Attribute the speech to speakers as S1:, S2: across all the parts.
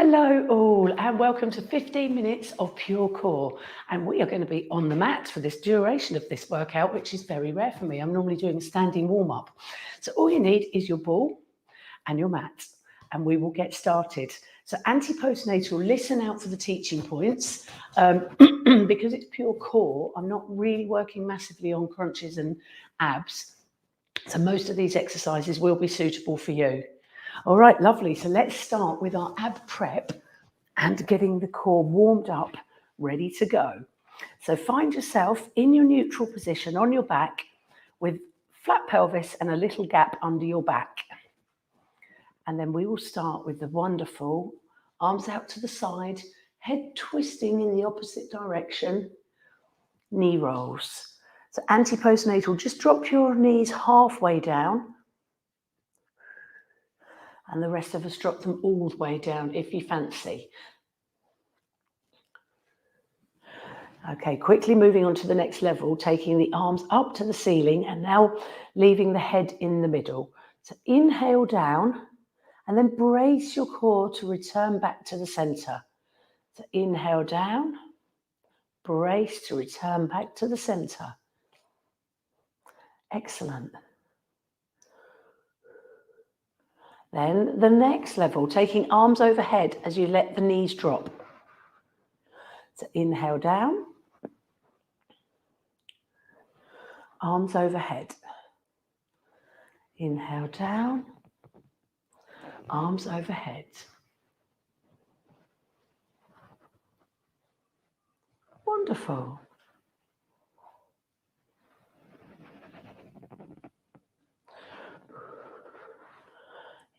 S1: Hello all and welcome to 15 minutes of pure core, and we are going to be on the mat for this duration of this workout, which is very rare for me. I'm normally doing a standing warm-up. So all you need is your ball and your mat and we will get started. So anti-postnatal, listen out for the teaching points. Because it's pure core, I'm not really working massively on crunches and abs, so most of these exercises will be suitable for you. All right, lovely. So let's start with our ab prep and getting the core warmed up, ready to go. So find yourself in your neutral position on your back with flat pelvis and a little gap under your back. And then we will start with the wonderful arms out to the side, head twisting in the opposite direction, knee rolls. So anti-postnatal, just drop your knees halfway down. And the rest of us drop them all the way down if you fancy. Okay, quickly moving on to the next level, taking the arms up to the ceiling and now leaving the head in the middle. So inhale down and then brace your core to return back to the center. So inhale down, brace to return back to the center. Excellent. Then the next level, taking arms overhead as you let the knees drop. So inhale down, arms overhead. Inhale down, arms overhead. Wonderful.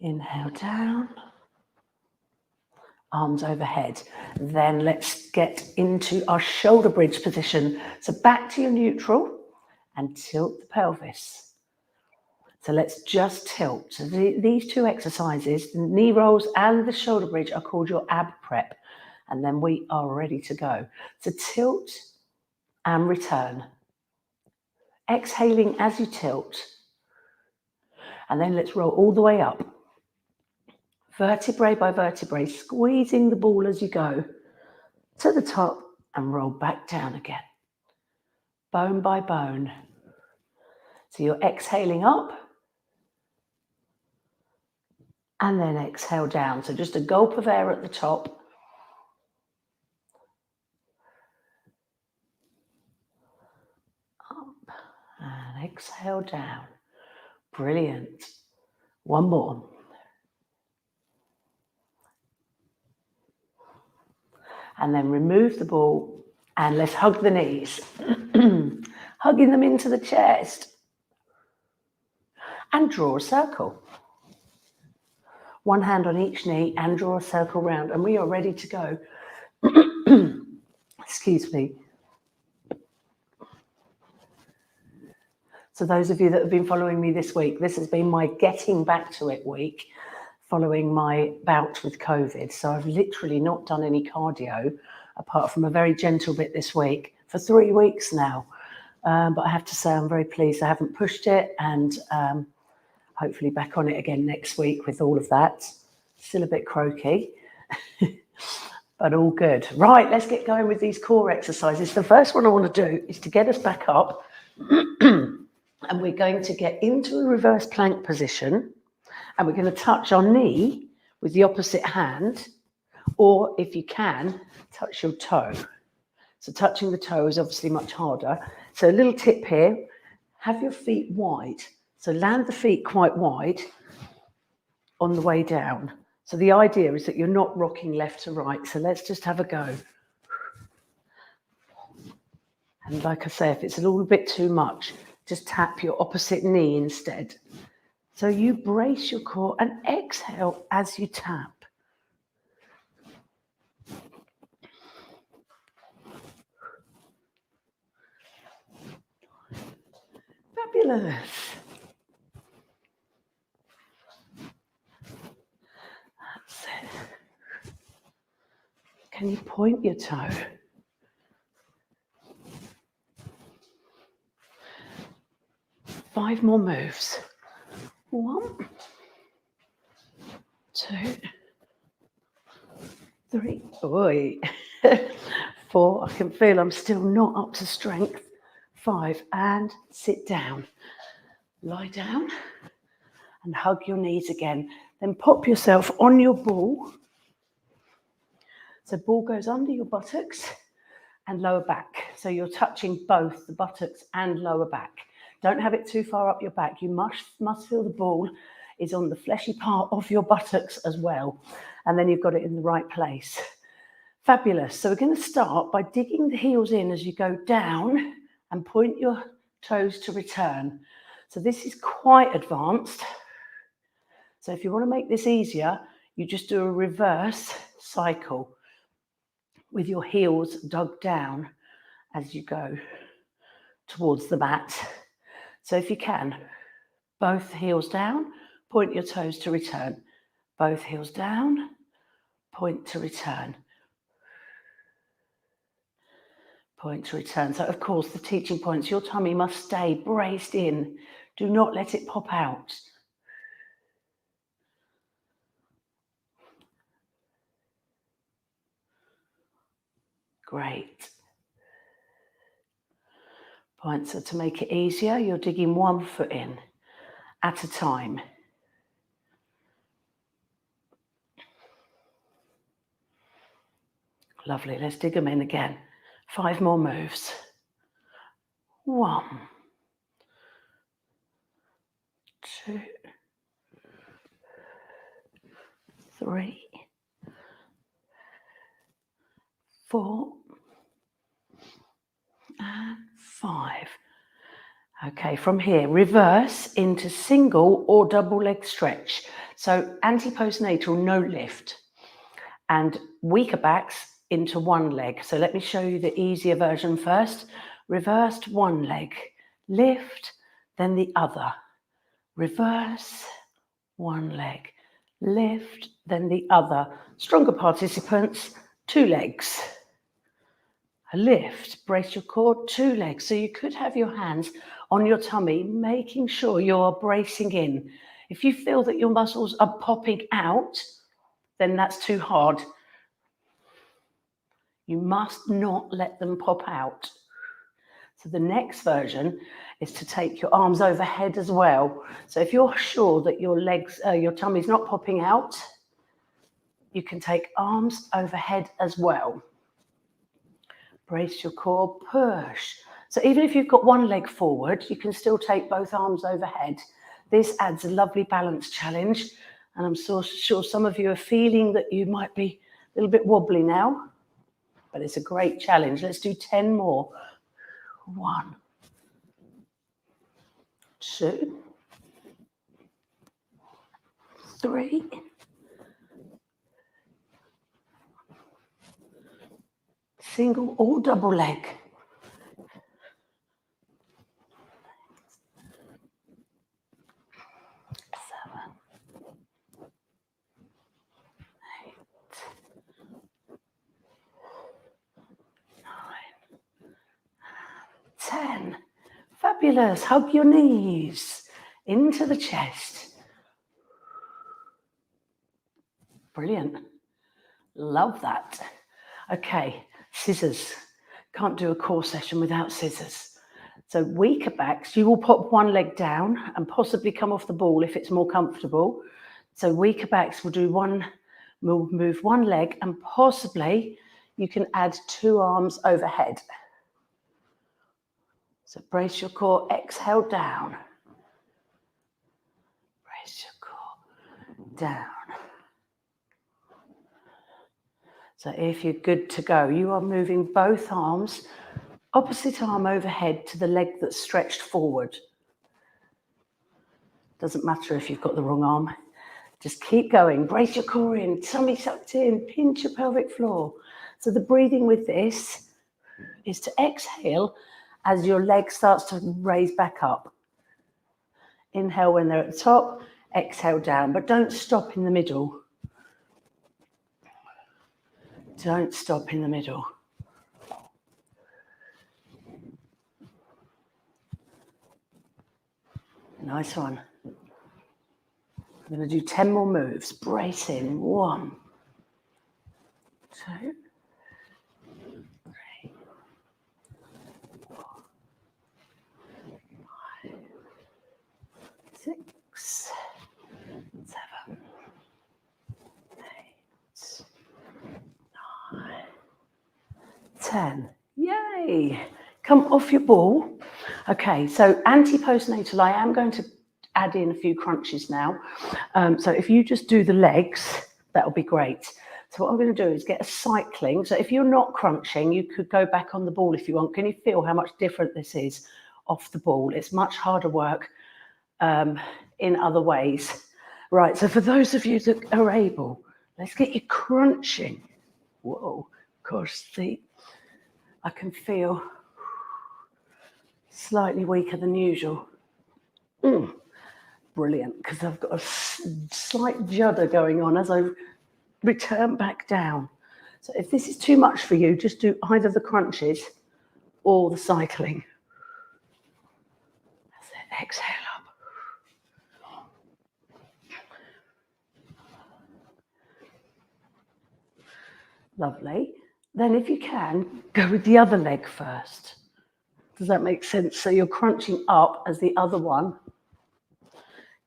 S1: Inhale down, arms overhead. Then let's get into our shoulder bridge position. So back to your neutral and tilt the pelvis. So let's just tilt. So these two exercises, the knee rolls and the shoulder bridge, are called your ab prep. And then we are ready to go. So tilt and return. Exhaling as you tilt. And then let's roll all the way up. Vertebrae by vertebrae, squeezing the ball as you go to the top and roll back down again. Bone by bone. So you're exhaling up and then exhale down. So just a gulp of air at the top. Up and exhale down. Brilliant. One more. And then remove the ball and let's hug the knees. Hugging them into the chest. And draw a circle. One hand on each knee and draw a circle round. And we are ready to go. Excuse me. So those of you that have been following me this week, this has been my getting back to it week following my bout with COVID. So I've literally not done any cardio apart from a very gentle bit this week for 3 weeks now. But I have to say I'm very pleased I haven't pushed it, and hopefully back on it again next week with all of that. Still a bit croaky, but all good. Right, let's get going with these core exercises. The first one I want to do is to get us back up and we're going to get into a reverse plank position. And we're going to touch our knee with the opposite hand, or if you can, touch your toe. So touching the toe is obviously much harder. So a little tip here, have your feet wide. So land the feet quite wide on the way down. So the idea is that you're not rocking left to right. So let's just have a go. And like I say, if it's a little bit too much, just tap your opposite knee instead. So you brace your core and exhale as you tap. Fabulous. That's it. Can you point your toe? Five more moves. 1, 2, 3, oi. 4, I can feel I'm still not up to strength. 5, and sit down. Lie down and hug your knees again. Then pop yourself on your ball. So ball goes under your buttocks and lower back. So you're touching both the buttocks and lower back. Don't have it too far up your back. You must feel the ball is on the fleshy part of your buttocks as well. And then you've got it in the right place. Fabulous. So we're going to start by digging the heels in as you go down and point your toes to return. So this is quite advanced. So if you want to make this easier, you just do a reverse cycle with your heels dug down as you go towards the mat. So if you can, both heels down, point your toes to return. Both heels down, point to return. Point to return. So of course, the teaching points, your tummy must stay braced in. Do not let it pop out. Great. Point. So to make it easier, you're digging one foot in at a time. Lovely. Let's dig them in again. 5 more moves. 1, 2, 3, 4, and 5. Okay, from here, reverse into single or double leg stretch. So anti-postnatal, no lift. And weaker backs into one leg. So let me show you the easier version first. Reversed one leg, lift, then the other. Reverse, one leg, lift, then the other. Stronger participants, 2 legs. A lift, brace your core, 2 legs. So you could have your hands on your tummy, making sure you're bracing in. If you feel that your muscles are popping out, then that's too hard. You must not let them pop out. So the next version is to take your arms overhead as well. So if you're sure that your tummy's not popping out, you can take arms overhead as well. Brace your core, push. So even if you've got one leg forward, you can still take both arms overhead. This adds a lovely balance challenge. And I'm so sure some of you are feeling that you might be a little bit wobbly now, but it's a great challenge. Let's do 10 more. 1, 2, 3, single or double leg. 7, 8, 9, 10. Fabulous. Hug your knees into the chest. Brilliant. Love that. Okay, scissors. Can't do a core session without scissors. So weaker backs, you will pop one leg down and possibly come off the ball if it's more comfortable. So weaker backs will do move one leg, and possibly you can add 2 arms overhead. So brace your core, exhale down. Brace your core, down. So if you're good to go, you are moving both arms, opposite arm overhead to the leg that's stretched forward. Doesn't matter if you've got the wrong arm. Just keep going. Brace your core in, tummy sucked in, pinch your pelvic floor. So the breathing with this is to exhale as your leg starts to raise back up. Inhale when they're at the top, exhale down, but don't stop in the middle. Don't stop in the middle. Nice one. I'm going to do 10 more moves. Brace in. 1, 2, 3, 4, 5, 6, 7, 8, 9, 10. Yay! Come off your ball. Okay, so anti-postnatal, I am going to add in a few crunches now. So if you just do the legs, that'll be great. So what I'm going to do is get a cycling. So if you're not crunching, you could go back on the ball if you want. Can you feel how much different this is off the ball? It's much harder work in other ways. Right, so for those of you that are able, let's get you crunching. Whoa, gosh, see, I can feel slightly weaker than usual. Brilliant, because I've got a slight judder going on as I return back down. So if this is too much for you, just do either the crunches or the cycling. That's it, exhale up. Lovely. Then if you can, go with the other leg first. Does that make sense? So you're crunching up as the other one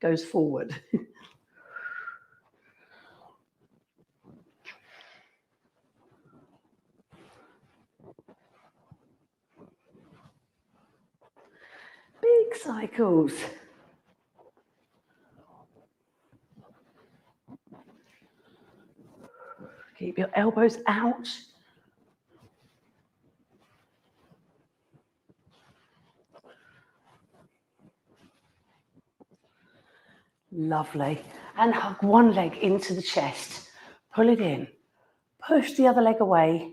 S1: goes forward. Big cycles. Keep your elbows out. Lovely. And hug one leg into the chest. Pull it in. Push the other leg away.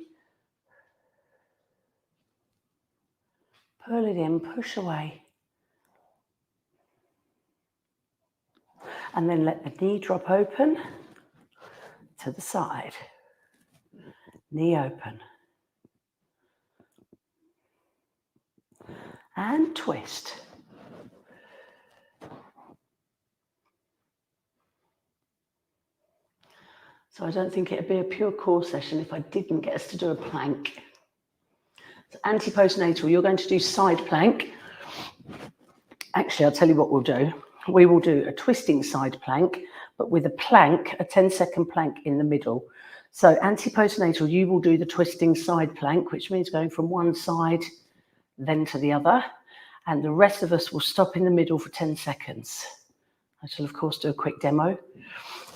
S1: Pull it in, push away. And then let the knee drop open to the side. Knee open. And twist. So I don't think it'd be a pure core session if I didn't get us to do a plank. So anti-postnatal, you're going to do side plank. Actually, I'll tell you what we'll do. We will do a twisting side plank, but with a plank, a 10-second plank in the middle. So anti-postnatal, you will do the twisting side plank, which means going from one side, then to the other. And the rest of us will stop in the middle for 10 seconds. I shall, of course, do a quick demo.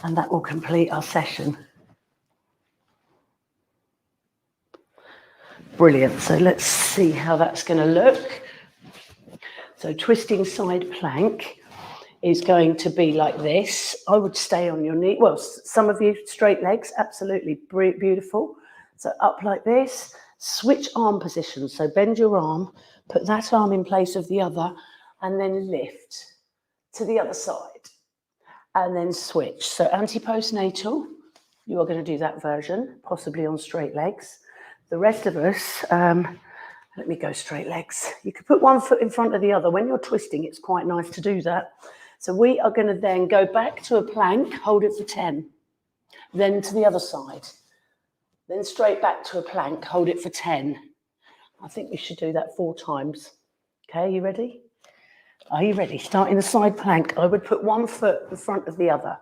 S1: And that will complete our session. Brilliant. So let's see how that's going to look. So twisting side plank is going to be like this. I would stay on your knee. Well, some of you straight legs, absolutely beautiful. So up like this, switch arm position. So bend your arm, put that arm in place of the other, and then lift to the other side. And then switch. So anti-postnatal, you are going to do that version, possibly on straight legs. The rest of us, let me go straight legs. You could put one foot in front of the other. When you're twisting, it's quite nice to do that. So we are going to then go back to a plank, hold it for 10. Then to the other side. Then straight back to a plank, hold it for 10. I think we should do that 4 times. Okay, you ready? Are you ready? Starting the side plank, I would put one foot in front of the other.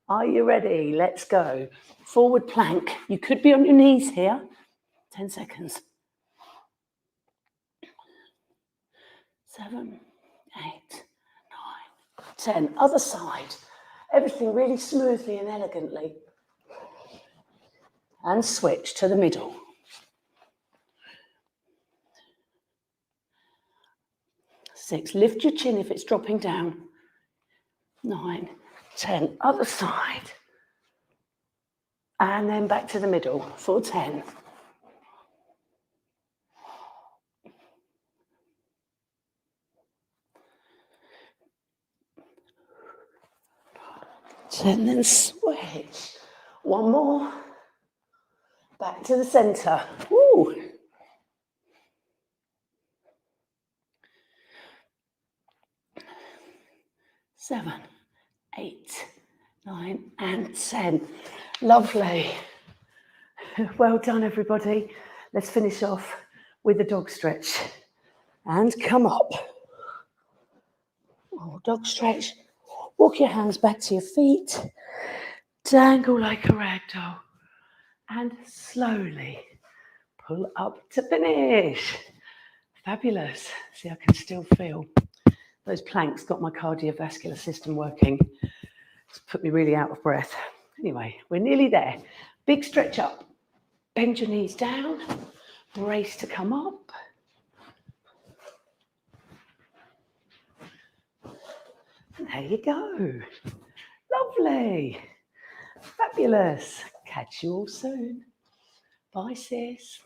S1: Are you ready? Let's go. Forward plank. You could be on your knees here. 10 seconds. 7, 8, 9, 10. Other side. Everything really smoothly and elegantly. And switch to the middle. 6. Lift your chin if it's dropping down. 9, 10. Other side. And then back to the middle for 10. 10, then switch. One more. Back to the center. Woo. 7, 8, 9, and 10. Lovely. Well done, everybody. Let's finish off with a dog stretch. And come up. Oh, dog stretch. Walk your hands back to your feet. Dangle like a rag doll. And slowly pull up to finish. Fabulous. See, I can still feel those planks got my cardiovascular system working. It's put me really out of breath. Anyway, we're nearly there. Big stretch up. Bend your knees down. Brace to come up. And there you go. Lovely. Fabulous. Catch you all soon. Bye, sis.